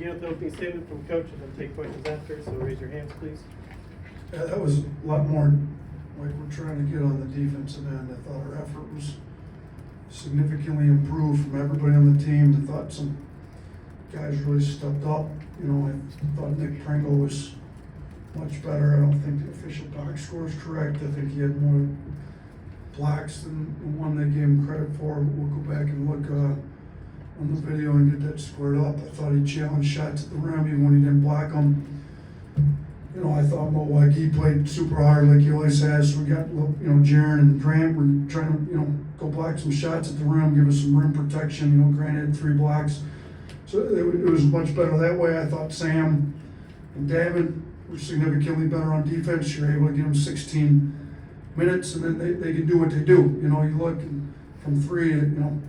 begin with the opening statement from coach and then take questions after, so raise your hands, please. Yeah, that was a lot more like we're trying to get on the defensive end. I thought our effort was significantly improved from everybody on the team. I thought some guys really stepped up. You know, I thought Nick Pringle was much better. I don't think the official box score is correct. I think he had more blocks than the one they gave him credit for. We'll go back and look on the video and get that squared up. I thought he challenged shots at the rim even when he didn't block them. You know, I thought Milwaukee played super hard like he always has. So we got, you know, Jaron and Grant were trying to, you know, go block some shots at the rim, give us some rim protection. You know, Grant had 3 blocks. So it was much better that way. I thought Sam and David were significantly better on defense. You're able to give them 16 minutes, and then they can do what they do. You know, you look from 3, you know,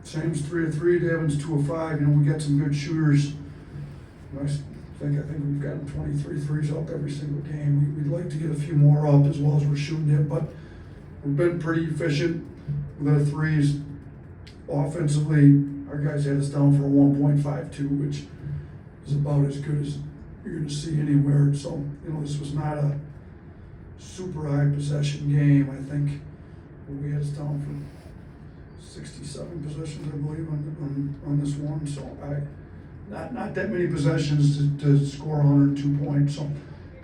Sam's 3 of 3, Davin's 2 of 5. You know, we got some good shooters. You know, I think we've gotten 23 threes up every single game. We'd like to get a few more up as well as we're shooting it, but we've been pretty efficient with our threes. Offensively, our guys had us down for a 1.52, which is about as good as you're going to see anywhere. So, you know, this was not a super high possession game. I think we had us down for 67 possessions, I believe, on this one. So not that many possessions to score 102 points. So,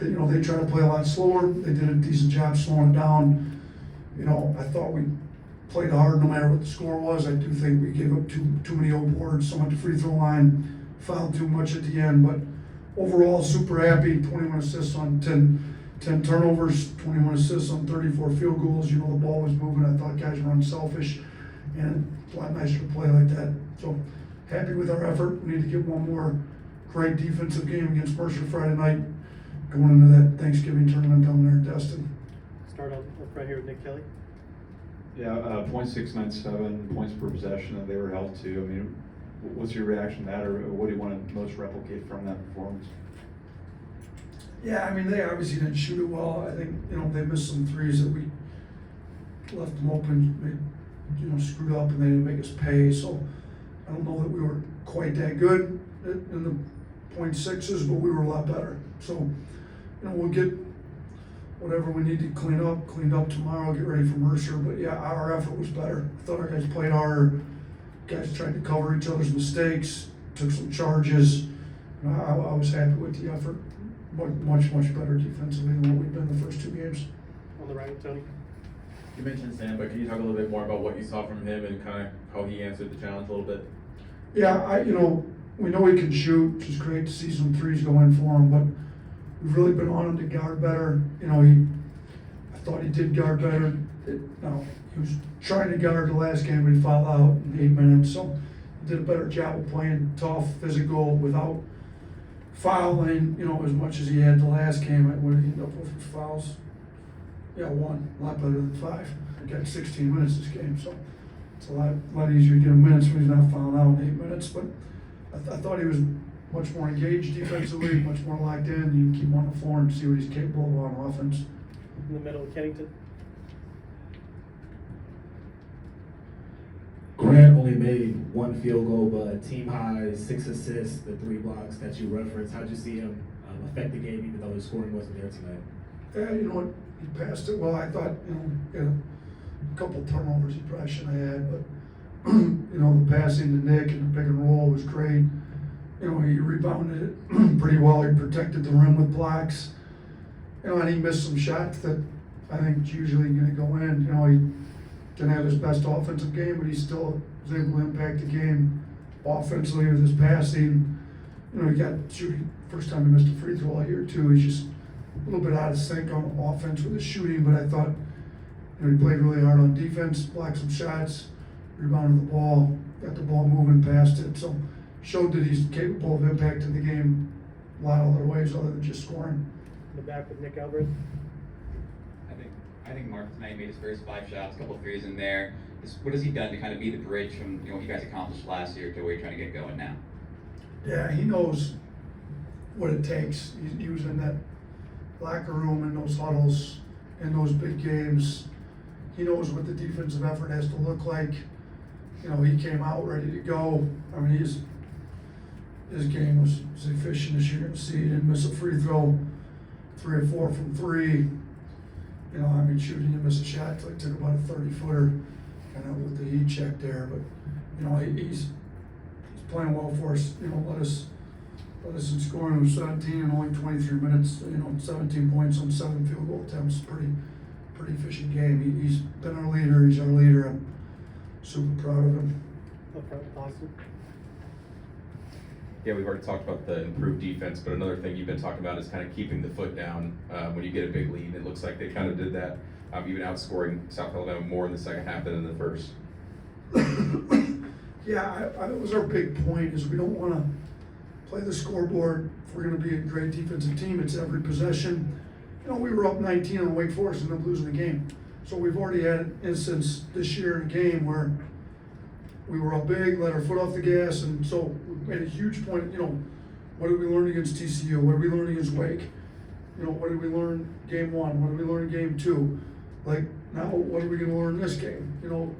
you know, they try to play a lot slower. They did a decent job slowing it down. You know, I thought we played hard no matter what the score was. I do think we gave up too many old boards, so at the free throw line, fouled too much at the end. But overall, super happy. 21 assists on 10 turnovers, 21 assists on 34 field goals. You know, the ball was moving. I thought guys were unselfish, and it's a lot nicer to play like that. So happy with our effort. We need to get one more great defensive game against Mercer Friday night, going into that Thanksgiving tournament down there in Destin. Start on right here with Nick Kelly. Yeah, .697 points per possession. They were held to. I mean, what's your reaction to that, or what do you want to most replicate from that performance? Yeah, I mean, they obviously didn't shoot it well. I think, you know, they missed some threes that we left them open. They, you know, screwed up and they didn't make us pay. So I don't know that we were quite that good in the .6s, but we were a lot better. So, you know, we'll get whatever we need to cleaned up tomorrow, get ready for Mercer. But yeah, our effort was better. I thought our guys played harder. Guys tried to cover each other's mistakes, took some charges. You know, I was happy with the effort. Much better defensively than what we've been the first 2 games. On the right, Tony. You mentioned Sam, but can you talk a little bit more about what you saw from him and kind of how he answered the challenge a little bit? Yeah, you know, we know he can shoot, which is great to see some threes go in for him, but we've really been on him to guard better. You know, I thought he did guard better. He was trying to guard the last game, but he fouled out in 8 minutes, so he did a better job of playing tough, physical, without fouling, you know, as much as he had the last game. What did he end up with for fouls? Yeah, 1, a lot better than 5. He got 16 minutes this game, so it's a lot easier to get him minutes when he's not fouling out in 8 minutes. But I thought he was much more engaged defensively, much more locked in. You can keep him on the floor and see what he's capable of on offense. In the middle of Kennington. Grant only made 1 field goal, but team high 6 assists, the 3 blocks that you referenced. How'd you see him affect the game, even though his scoring wasn't there tonight? Yeah, you know what, he passed it well. I thought, you know, he had a couple of turnovers he probably shouldn't have had, but you know, the passing to Nick and the pick and roll was great. You know, he rebounded it pretty well. He protected the rim with blocks. You know, and he missed some shots that I think is usually going to go in. You know, he didn't have his best offensive game, but he still was able to impact the game offensively with his passing. You know, he got shooting, first time he missed a free throw all year too. He's just a little bit out of sync on offense with his shooting, but I thought, you know, he played really hard on defense, blocked some shots, rebounded the ball, got the ball moving past it. So showed that he's capable of impacting the game a lot of other ways other than just scoring. In the back with Nick Alvarez. I think Mark tonight made his first 5 shots, a couple of threes in there. What has he done to kind of be the bridge from, you know, what you guys accomplished last year to where you're trying to get going now? Yeah, he knows what it takes. He was in that locker room, in those huddles, in those big games. He knows what the defensive effort has to look like. You know, he came out ready to go. I mean, he's his game was efficient, as you're gonna see. He didn't miss a free throw, 3 or 4 from 3. You know, I mean, shooting, you miss a shot, so he took about a 30-footer, kind of with the heat check there. But, you know, he's playing well for us. You know, let us in scoring of 17 in only 23 minutes. You know, 17 points on 7 field goal attempts. Pretty efficient game. He's been our leader. He's our leader. I'm super proud of him. Awesome. Yeah, we've already talked about the improved defense, but another thing you've been talking about is kind of keeping the foot down when you get a big lead. It looks like they kind of did that, even outscoring South Alabama more in the second half than in the first. Yeah, that was our big point, is we don't want to play the scoreboard. If we're going to be a great defensive team, it's every possession. You know, we were up 19 on Wake Forest and ended up losing the game. So we've already had an instance this year in a game where we were up big, let our foot off the gas, and so we made a huge point. You know, what did we learn against TCU? What did we learn against Wake? You know, what did we learn game 1? What did we learn game 2? Like, now what are we going to learn this game? You know,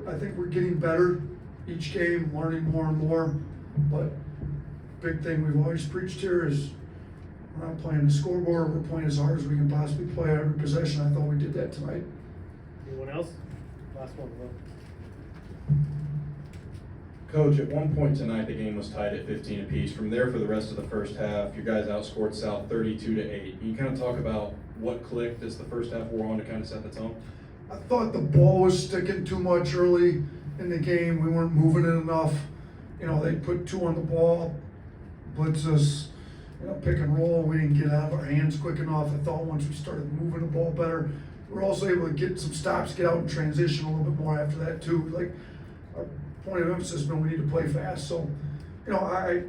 I think we're getting better each game, learning more and more. But big thing we've always preached here is we're not playing the scoreboard. We're playing as hard as we can possibly play every possession. I thought we did that tonight. Anyone else? Last one. Coach, at one point tonight, the game was tied at 15 apiece. From there, for the rest of the first half, you guys outscored South 32-8. Can you kind of talk about what clicked as the first half wore on to kind of set the tone? I thought the ball was sticking too much early in the game. We weren't moving it enough. You know, they put 2 on the ball, blitz us, you know, pick and roll. We didn't get out of our hands quick enough. I thought once we started moving the ball better, we were also able to get some stops, get out and transition a little bit more after that too. Like, our point of emphasis has been we need to play fast. So, you know,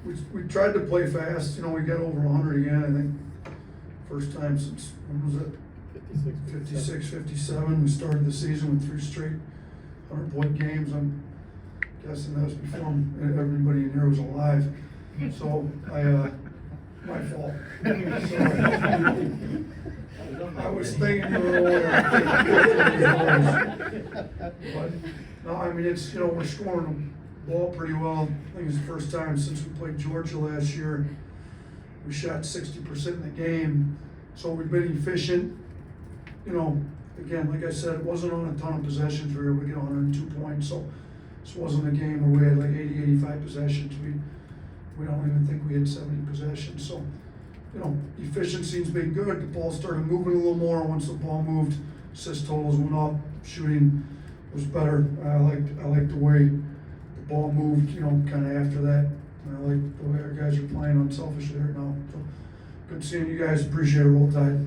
we tried to play fast. You know, we got over 100 again. I think first time since, when was it? 56, 57. We started the season with 3 straight 100-point games. I'm guessing that was before everybody in here was alive. So my fault. I was thinking earlier. But no, I mean, it's, you know, we're scoring the ball pretty well. I think it's the first time since we played Georgia last year. We shot 60% in the game, so we've been efficient. You know, again, like I said, it wasn't on a ton of possessions. We were able to get 102 points, so this wasn't a game where we had like 80, 85 possessions. We don't even think we had 70 possessions. So, you know, efficiency's been good. The ball started moving a little more. Once the ball moved, assist totals went up. Shooting was better. I liked the way the ball moved, you know, kind of after that. And I like the way our guys are playing unselfishly right now. So, good seeing you guys. Appreciate it. Roll Tide.